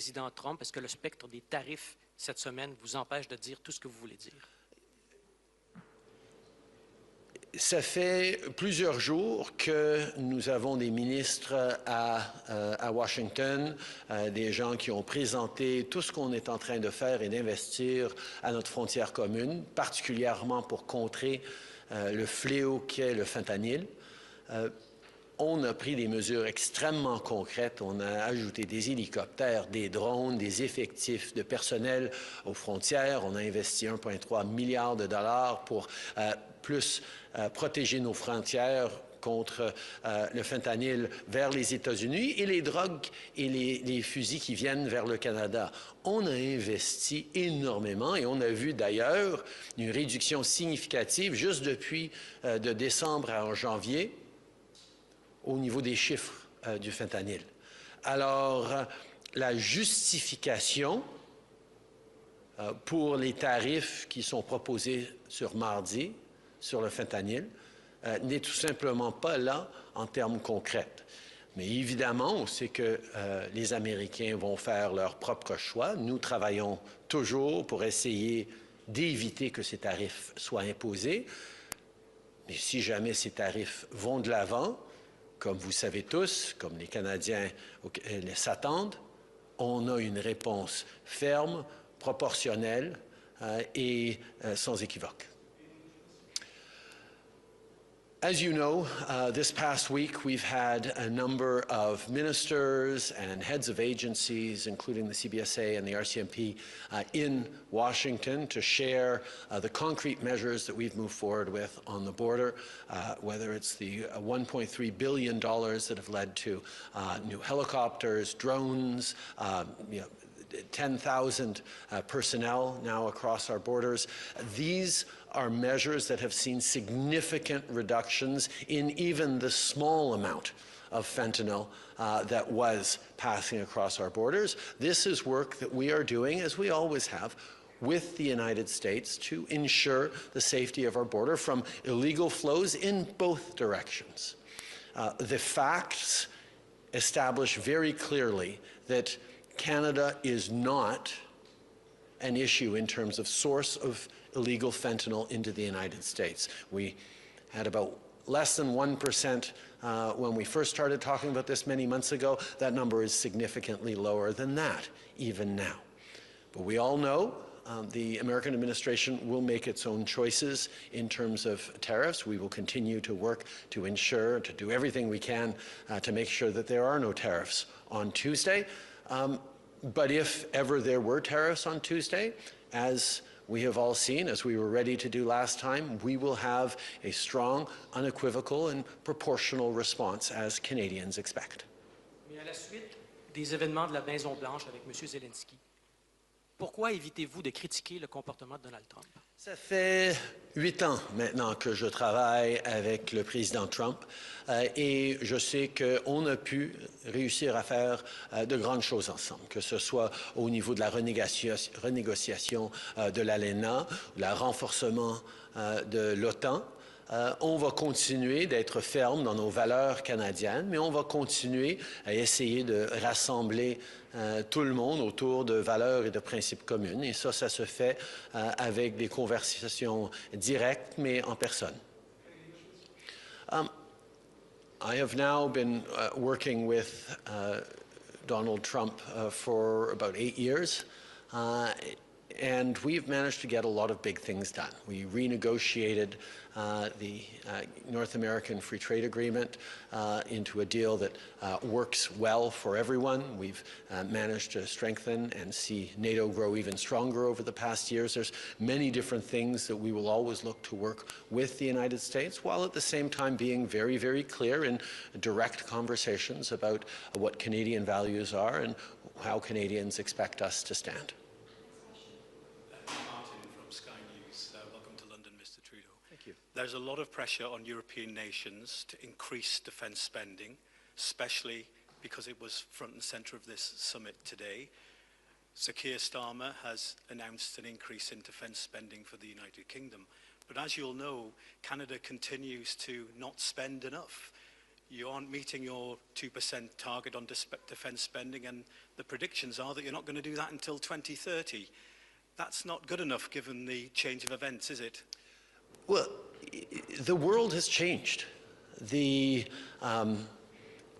Président Trump, est-ce que le spectre des tarifs cette semaine vous empêche de dire tout ce que vous voulez dire? Ça fait plusieurs jours que nous avons des ministres à Washington, des gens qui ont présenté tout ce qu'on est en train de faire et d'investir à notre frontière commune, particulièrement pour contrer le fléau qu'est le fentanyl. On a pris des mesures extrêmement concrètes. On a ajouté des hélicoptères, des drones, des effectifs de personnel aux frontières. On a investi 1,3 milliard de dollars pour plus protéger nos frontières contre le fentanyl vers les États-Unis et les drogues et les fusils qui viennent vers le Canada. On a investi énormément et on a vu d'ailleurs une réduction significative juste depuis de décembre à janvier au niveau des chiffres du fentanyl. Alors, la justification pour les tarifs qui sont proposés sur mardi, sur le fentanyl, n'est tout simplement pas là en termes concrets. Mais évidemment, on sait que les Américains vont faire leur propre choix. Nous travaillons toujours pour essayer d'éviter que ces tarifs soient imposés. Mais si jamais ces tarifs vont de l'avant, comme vous savez tous, comme les Canadiens s'attendent, on a une réponse ferme, proportionnelle et sans équivoque. As you know, this past week we've had a number of ministers and heads of agencies, including the CBSA and the RCMP, in Washington to share the concrete measures that we've moved forward with on the border, whether it's the $1.3 billion that have led to new helicopters, drones, 10,000 personnel now across our borders. These are measures that have seen significant reductions in even the small amount of fentanyl that was passing across our borders. This is work that we are doing, as we always have, with the United States to ensure the safety of our border from illegal flows in both directions. The facts establish very clearly that Canada is not an issue in terms of source of illegal fentanyl into the United States. We had about less than 1% when we first started talking about this many months ago. That number is significantly lower than that, even now. But we all know the American administration will make its own choices in terms of tariffs. We will continue to work to ensure, to do everything we can to make sure that there are no tariffs on Tuesday. But if ever there were tariffs on Tuesday, as we have all seen, as we were ready to do last time, we will have a strong, unequivocal, and proportional response as Canadians expect. Mais à la suite des événements de la Maison-Blanche avec M. Zelensky, pourquoi évitez-vous de critiquer le comportement de Donald Trump? Ça fait 8 ans maintenant que je travaille avec le président Trump et je sais qu'on a pu réussir à faire de grandes choses ensemble, que ce soit au niveau de la renégociation de l'ALENA, le renforcement de l'OTAN. On va continuer d'être ferme dans nos valeurs canadiennes, mais on va continuer à essayer de rassembler tout le monde autour de valeurs et de principes communs. Et ça se fait avec des conversations directes, mais en personne. I have now been working with Donald Trump for about 8 years. And we've managed to get a lot of big things done. We renegotiated the North American Free Trade Agreement into a deal that works well for everyone. We've managed to strengthen and see NATO grow even stronger over the past years. There's many different things that we will always look to work with the United States, while at the same time being very, very clear in direct conversations about what Canadian values are and how Canadians expect us to stand. There's a lot of pressure on European nations to increase defence spending, especially because it was front and centre of this summit today. Sir Keir Starmer has announced an increase in defence spending for the United Kingdom. But as you'll know, Canada continues to not spend enough. You aren't meeting your 2% target on defence spending, and the predictions are that you're not going to do that until 2030. That's not good enough given the change of events, is it? Well, the world has changed. The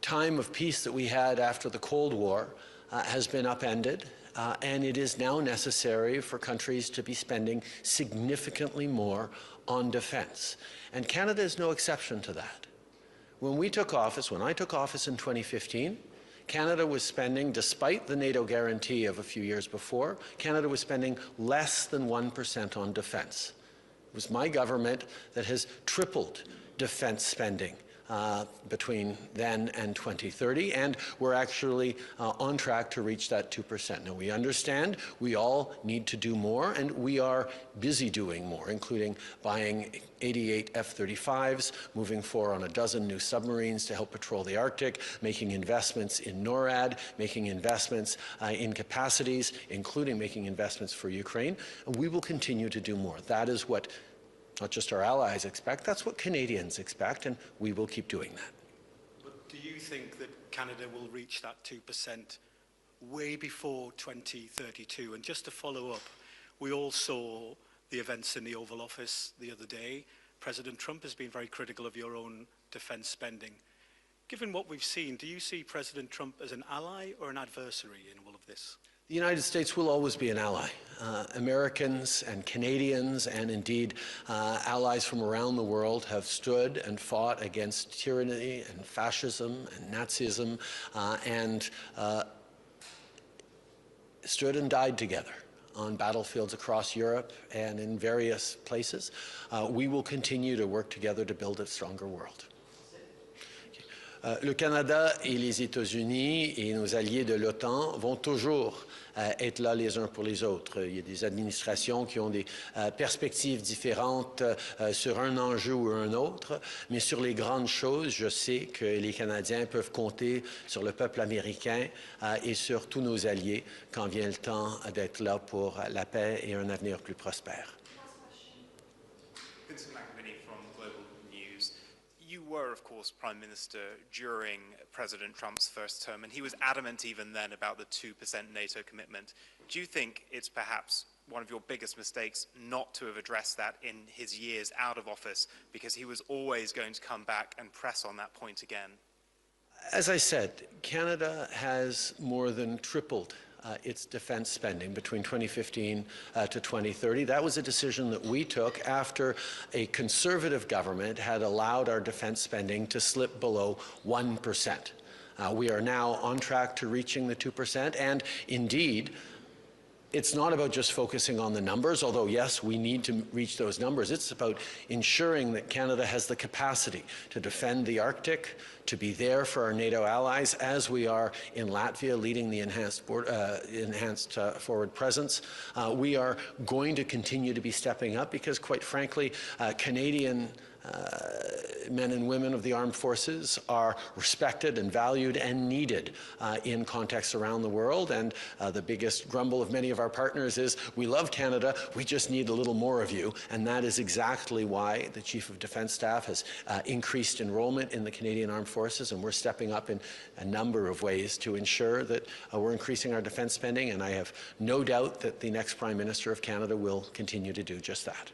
time of peace that we had after the Cold War has been upended, and it is now necessary for countries to be spending significantly more on defence. And Canada is no exception to that. When I took office in 2015, Canada was spending, despite the NATO guarantee of a few years before, Canada was spending less than 1% on defence. It was my government that has tripled defence spending between then and 2030, and we're actually on track to reach that 2%. Now, we understand we all need to do more, and we are busy doing more, including buying 88 F-35s, moving forward on a dozen new submarines to help patrol the Arctic, making investments in NORAD, making investments in capacities, including making investments for Ukraine. And we will continue to do more. That is what not just our allies expect, that's what Canadians expect, and we will keep doing that. But do you think that Canada will reach that 2% way before 2032? And just to follow up, we all saw the events in the Oval Office the other day. President Trump has been very critical of your own defence spending. Given what we've seen, do you see President Trump as an ally or an adversary in all of this? The United States will always be an ally. Americans and Canadians and indeed allies from around the world have stood and fought against tyranny and fascism and Nazism and stood and died together on battlefields across Europe and in various places. We will continue to work together to build a stronger world. Le Canada et les États-Unis et nos alliés de l'OTAN vont toujours être là les uns pour les autres. Il y a des administrations qui ont des perspectives différentes sur un enjeu ou un autre, mais sur les grandes choses, je sais que les Canadiens peuvent compter sur le peuple américain et sur tous nos alliés quand vient le temps d'être là pour la paix et un avenir plus prospère. You were, of course, Prime Minister during President Trump's first term, and he was adamant even then about the 2% NATO commitment. Do you think it's perhaps one of your biggest mistakes not to have addressed that in his years out of office, because he was always going to come back and press on that point again? As I said, Canada has more than tripled its defense spending between 2015 to 2030. That was a decision that we took after a conservative government had allowed our defense spending to slip below 1%. We are now on track to reaching the 2%, and indeed, it's not about just focusing on the numbers, although yes, we need to reach those numbers. It's about ensuring that Canada has the capacity to defend the Arctic, to be there for our NATO allies, as we are in Latvia leading the enhanced forward presence. We are going to continue to be stepping up because, quite frankly, Canadian men and women of the armed forces are respected and valued and needed in contexts around the world. And the biggest grumble of many of our partners is, we love Canada, we just need a little more of you. And that is exactly why the Chief of Defence Staff has increased enrollment in the Canadian Armed Forces, and we're stepping up in a number of ways to ensure that we're increasing our defence spending. And I have no doubt that the next Prime Minister of Canada will continue to do just that.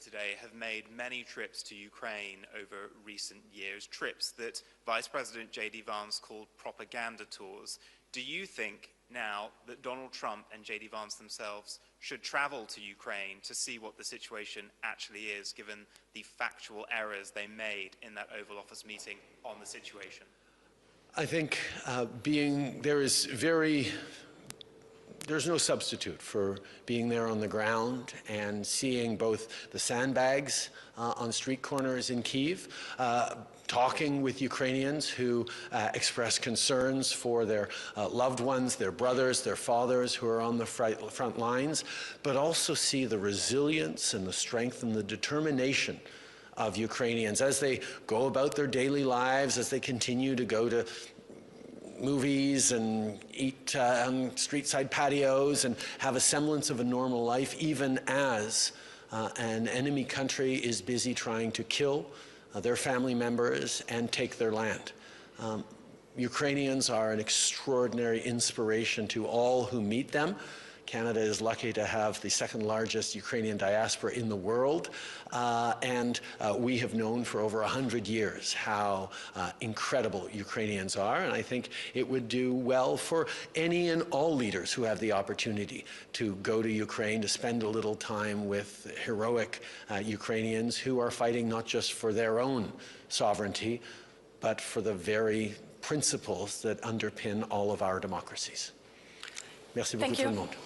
Today have made many trips to Ukraine over recent years, trips that Vice President J.D. Vance called propaganda tours. Do you think now that Donald Trump and J.D. Vance themselves should travel to Ukraine to see what the situation actually is, given the factual errors they made in that Oval Office meeting on the situation? I think there's no substitute for being there on the ground and seeing both the sandbags on street corners in Kyiv, talking with Ukrainians who express concerns for their loved ones, their brothers, their fathers who are on the front lines, but also see the resilience and the strength and the determination of Ukrainians as they go about their daily lives, as they continue to go to movies and eat on street-side patios and have a semblance of a normal life, even as an enemy country is busy trying to kill their family members and take their land. Ukrainians are an extraordinary inspiration to all who meet them. Canada is lucky to have the second largest Ukrainian diaspora in the world, and we have known for over 100 years how incredible Ukrainians are, and I think it would do well for any and all leaders who have the opportunity to go to Ukraine, to spend a little time with heroic Ukrainians who are fighting not just for their own sovereignty, but for the very principles that underpin all of our democracies. Merci beaucoup tout le monde.